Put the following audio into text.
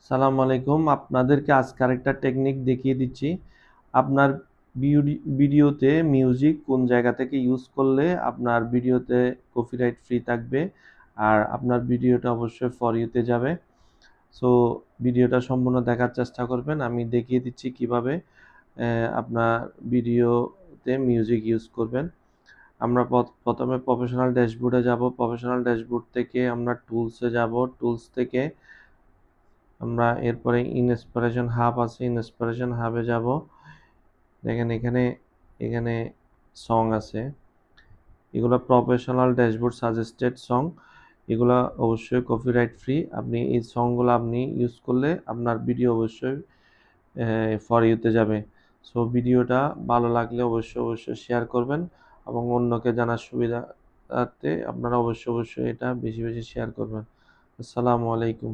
সালাম আলাইকুম। আপনাদেরকে আজকে আরেকটা টেকনিক দেখিয়ে দিচ্ছি। আপনার ভিডিওতে মিউজিক কোন জায়গা থেকে ইউজ করলে আপনার ভিডিওতে কপিরাইট ফ্রি থাকবে আর আপনার ভিডিওটা অবশ্যই ফর ইউতে যাবে। সো ভিডিওটা সম্পূর্ণ দেখার চেষ্টা করবেন। আমি দেখিয়ে দিচ্ছি কিভাবে আপনার ভিডিওতে মিউজিক ইউজ করবেন। আমরা প্রথমে প্রফেশনাল ড্যাশবোর্ডে যাব। প্রফেশনাল ড্যাশবোর্ড থেকে আমরা টুলসে যাব। টুলস থেকে আমরা এরপরে ইন্সপিরেশন হাব আছে, ইন্সপিরেশন হাবে যাব। দেখেন এখানে এখানে সং আছে, এগুলো প্রফেশনাল ড্যাশবোর্ড সাজেস্টেড সং। এগুলো অবশ্যই কপিরাইট ফ্রি। আপনি এই সংগুলো আপনি ইউজ করলে আপনার ভিডিও অবশ্যই ফর ইউতে যাবে। সো ভিডিওটা ভালো লাগলে অবশ্যই শেয়ার করবেন এবং অন্যকে জানার সুবিধার্থে আপনারা অবশ্যই এটা বেশি বেশি শেয়ার করবেন। আসসালামু আলাইকুম।